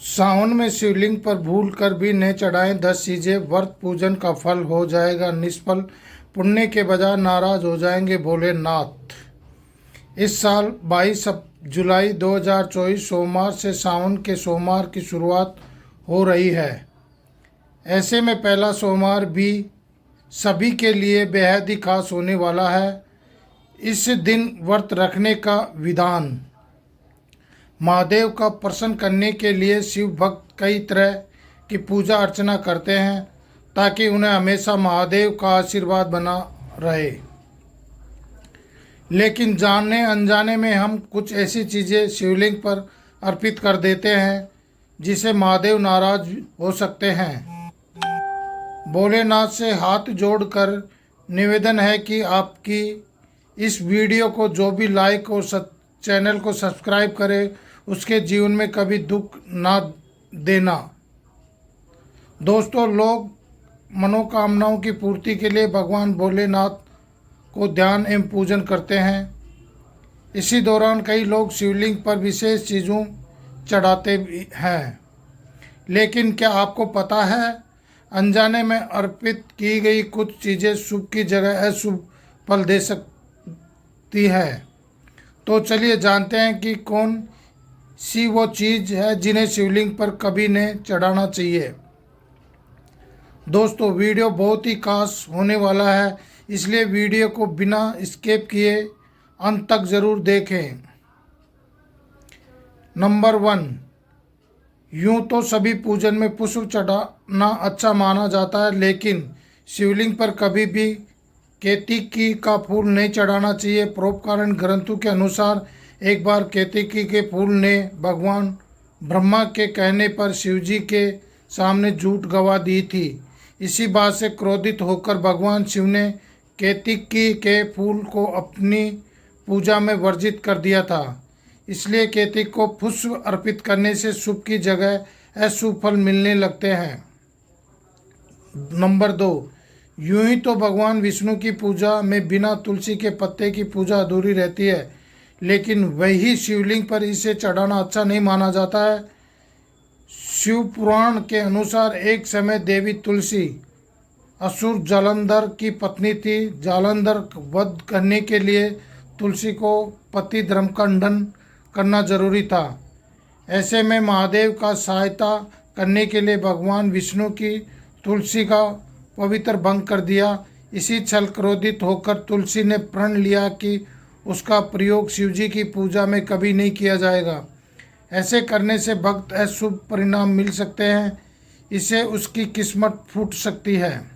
सावन में शिवलिंग पर भूल कर भी न चढ़ाएं 10 चीजें, व्रत पूजन का फल हो जाएगा निष्फल, पुण्य के बजाय नाराज हो जाएंगे भोलेनाथ। इस साल 22 जुलाई 2024 सोमवार से सावन के सोमवार की शुरुआत हो रही है। ऐसे में पहला सोमवार भी सभी के लिए बेहद ही खास होने वाला है। इस दिन व्रत रखने का विधान। महादेव का प्रसन्न करने के लिए शिव भक्त कई तरह की पूजा अर्चना करते हैं ताकि उन्हें हमेशा महादेव का आशीर्वाद बना रहे। लेकिन जाने अनजाने में हम कुछ ऐसी चीज़ें शिवलिंग पर अर्पित कर देते हैं जिसे महादेव नाराज हो सकते हैं। भोलेनाथ से हाथ जोड़कर निवेदन है कि आपकी इस वीडियो को जो भी लाइक और चैनल को सब्सक्राइब करे उसके जीवन में कभी दुख ना देना। दोस्तों, लोग मनोकामनाओं की पूर्ति के लिए भगवान भोलेनाथ को ध्यान एवं पूजन करते हैं। इसी दौरान कई लोग शिवलिंग पर विशेष चीज़ों चढ़ाते भी हैं। लेकिन क्या आपको पता है, अनजाने में अर्पित की गई कुछ चीज़ें शुभ की जगह अशुभ फल दे सकती है। तो चलिए जानते हैं कि कौन सी वो चीज़ है जिन्हें शिवलिंग पर कभी न चढ़ाना चाहिए। दोस्तों, वीडियो बहुत ही खास होने वाला है, इसलिए वीडियो को बिना स्किप किए अंत तक ज़रूर देखें। नंबर 1, यूँ तो सभी पूजन में पुष्प चढ़ाना अच्छा माना जाता है, लेकिन शिवलिंग पर कभी भी केतकी का फूल नहीं चढ़ाना चाहिए। परोपकारण ग्रंथों के अनुसार एक बार केतकी के फूल ने भगवान ब्रह्मा के कहने पर शिवजी के सामने झूठ गवाह दी थी। इसी बात से क्रोधित होकर भगवान शिव ने केतकी के फूल को अपनी पूजा में वर्जित कर दिया था। इसलिए केतकी को पुष्प अर्पित करने से शुभ की जगह अशुभ फल मिलने लगते हैं। नंबर 2, यूं ही तो भगवान विष्णु की पूजा में बिना तुलसी के पत्ते की पूजा अधूरी रहती है, लेकिन वही शिवलिंग पर इसे चढ़ाना अच्छा नहीं माना जाता है। शिव पुराण के अनुसार एक समय देवी तुलसी असुर जालंधर की पत्नी थी। जालंधर वध करने के लिए तुलसी को पति धर्मखंडन करना जरूरी था। ऐसे में महादेव का सहायता करने के लिए भगवान विष्णु की तुलसी का पवित्र भंग कर दिया। इसी छल क्रोधित होकर तुलसी ने प्रण लिया कि उसका प्रयोग शिवजी की पूजा में कभी नहीं किया जाएगा। ऐसे करने से भक्त अशुभ परिणाम मिल सकते हैं, इससे उसकी किस्मत फूट सकती है।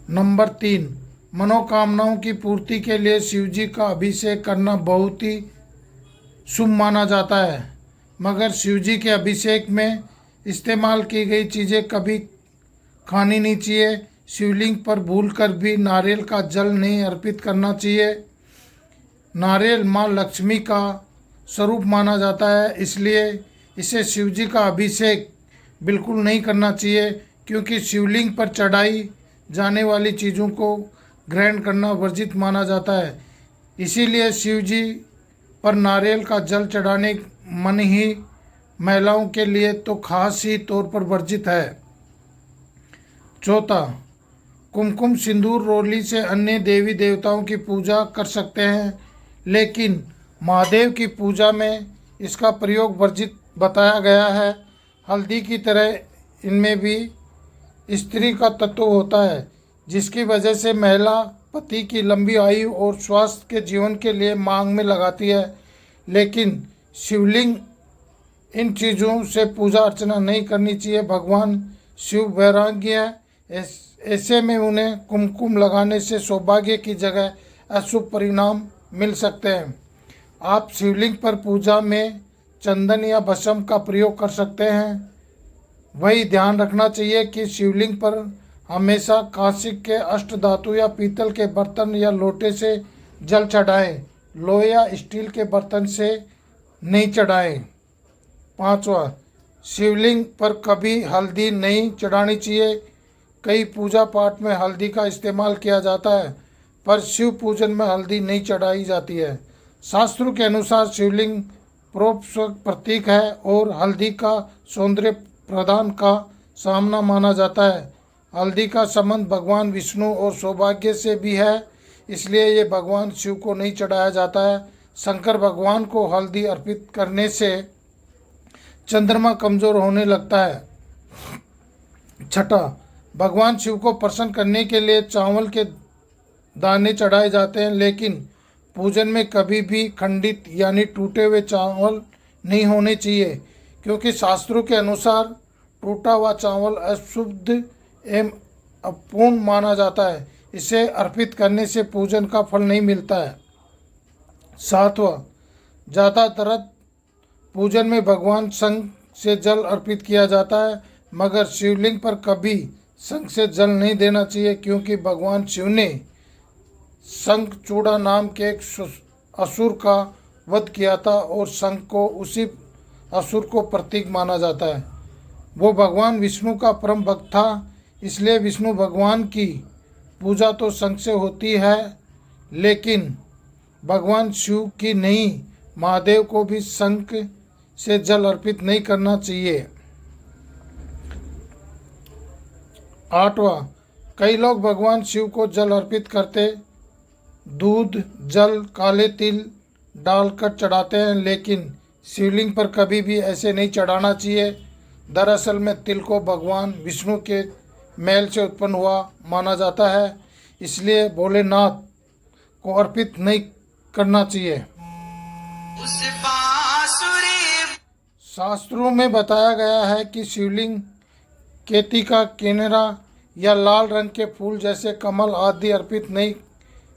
नंबर 3, मनोकामनाओं की पूर्ति के लिए शिवजी का अभिषेक करना बहुत ही शुभ माना जाता है, मगर शिवजी के अभिषेक में इस्तेमाल की गई चीज़ें कभी खानी नहीं चाहिए। शिवलिंग पर भूलकर भी नारियल का जल नहीं अर्पित करना चाहिए। नारियल माँ लक्ष्मी का स्वरूप माना जाता है, इसलिए इसे शिवजी का अभिषेक बिल्कुल नहीं करना चाहिए, क्योंकि शिवलिंग पर चढ़ाई जाने वाली चीज़ों को ग्रहण करना वर्जित माना जाता है। इसीलिए शिवजी पर नारियल का जल चढ़ाने मन ही महिलाओं के लिए तो खास ही तौर पर वर्जित है। चौथा, कुमकुम सिंदूर रोली से अन्य देवी देवताओं की पूजा कर सकते हैं, लेकिन महादेव की पूजा में इसका प्रयोग वर्जित बताया गया है। हल्दी की तरह इनमें भी स्त्री का तत्व होता है, जिसकी वजह से महिला पति की लंबी आयु और स्वास्थ्य के जीवन के लिए मांग में लगाती है। लेकिन शिवलिंग इन चीज़ों से पूजा अर्चना नहीं करनी चाहिए। भगवान शिव वैराग्य है, ऐसे में उन्हें कुमकुम लगाने से सौभाग्य की जगह अशुभ परिणाम मिल सकते हैं। आप शिवलिंग पर पूजा में चंदन या भस्म का प्रयोग कर सकते हैं। वही ध्यान रखना चाहिए कि शिवलिंग पर हमेशा कांस्य के अष्ट धातु या पीतल के बर्तन या लोटे से जल चढ़ाएं, लोहे या स्टील के बर्तन से नहीं चढ़ाएं। 5वां, शिवलिंग पर कभी हल्दी नहीं चढ़ानी चाहिए। कई पूजा पाठ में हल्दी का इस्तेमाल किया जाता है, पर शिव पूजन में हल्दी नहीं चढ़ाई जाती है। शास्त्रों के अनुसार शिवलिंग परोपकार प्रतीक है और हल्दी का सौंदर्य प्रदान का सामना माना जाता है। हल्दी का संबंध भगवान विष्णु और सौभाग्य से भी है, इसलिए ये भगवान शिव को नहीं चढ़ाया जाता है। शंकर भगवान को हल्दी अर्पित करने से चंद्रमा कमजोर होने लगता है। छठा, भगवान शिव को प्रसन्न करने के लिए चावल के दाने चढ़ाए जाते हैं, लेकिन पूजन में कभी भी खंडित यानी टूटे हुए चावल नहीं होने चाहिए, क्योंकि शास्त्रों के अनुसार टूटा हुआ चावल अशुद्ध एवं अपूर्ण माना जाता है। इसे अर्पित करने से पूजन का फल नहीं मिलता है। सातवां, ज़्यादातर पूजन में भगवान शंख से जल अर्पित किया जाता है, मगर शिवलिंग पर कभी शंख से जल नहीं देना चाहिए, क्योंकि भगवान शिव ने शंखचूड़ा नाम के एक असुर का वध किया था और शंख को उसी असुर को प्रतीक माना जाता है। वो भगवान विष्णु का परम भक्त था, इसलिए विष्णु भगवान की पूजा तो शंख से होती है, लेकिन भगवान शिव की नहीं, महादेव को भी शंख से जल अर्पित नहीं करना चाहिए। आठवां, कई लोग भगवान शिव को जल अर्पित करते दूध, जल, काले तिल डालकर चढ़ाते हैं, लेकिन शिवलिंग पर कभी भी ऐसे नहीं चढ़ाना चाहिए। दरअसल में तिल को भगवान विष्णु के मैल से उत्पन्न हुआ माना जाता है, इसलिए भोलेनाथ को अर्पित नहीं करना चाहिए। शास्त्रों में बताया गया है कि शिवलिंग केती का किनारा या लाल रंग के फूल जैसे कमल आदि अर्पित नहीं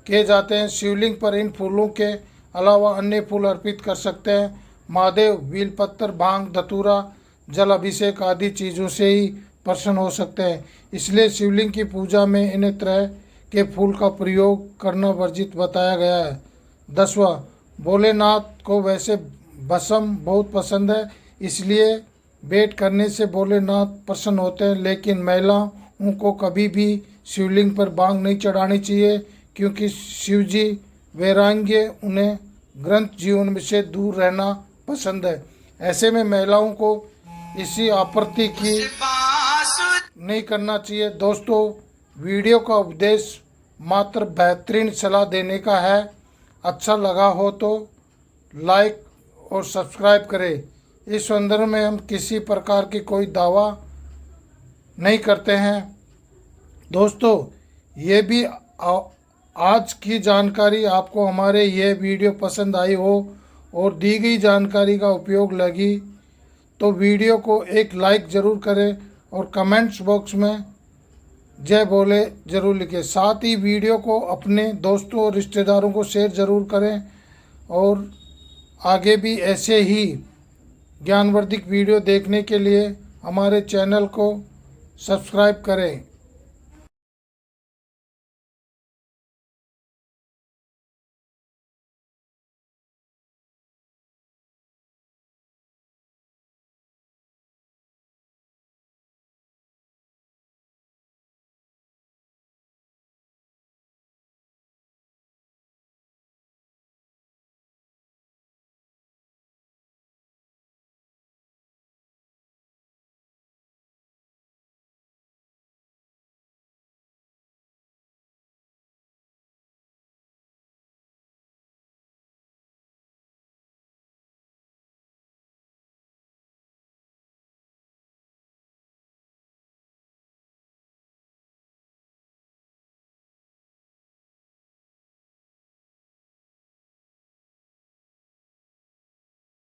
किए जाते हैं। शिवलिंग पर इन फूलों के अलावा अन्य फूल अर्पित कर सकते हैं। महादेव बेलपत्र, भांग, धतूरा, जल अभिषेक आदि चीज़ों से ही प्रसन्न हो सकते हैं, इसलिए शिवलिंग की पूजा में इन तरह के फूल का प्रयोग करना वर्जित बताया गया है। 10वां, भोलेनाथ को वैसे भस्म बहुत पसंद है, इसलिए भेंट करने से भोलेनाथ प्रसन्न होते हैं, लेकिन महिलाओं को कभी भी शिवलिंग पर भांग नहीं चढ़ानी चाहिए, क्योंकि शिवजी वैराग्य, उन्हें ग्रंथ जीवन से दूर रहना पसंद है। ऐसे में महिलाओं को इसी आपत्ति की नहीं करना चाहिए। दोस्तों, वीडियो का उद्देश्य मात्र बेहतरीन सलाह देने का है। अच्छा लगा हो तो लाइक और सब्सक्राइब करें। इस संदर्भ में हम किसी प्रकार की कोई दावा नहीं करते हैं। दोस्तों, ये भी आज की जानकारी आपको हमारे ये वीडियो पसंद आई हो और दी गई जानकारी का उपयोग लगी तो वीडियो को एक लाइक ज़रूर करें और कमेंट्स बॉक्स में जय बोले ज़रूर लिखें। साथ ही वीडियो को अपने दोस्तों और रिश्तेदारों को शेयर ज़रूर करें और आगे भी ऐसे ही ज्ञानवर्धक वीडियो देखने के लिए हमारे चैनल को सब्सक्राइब करें।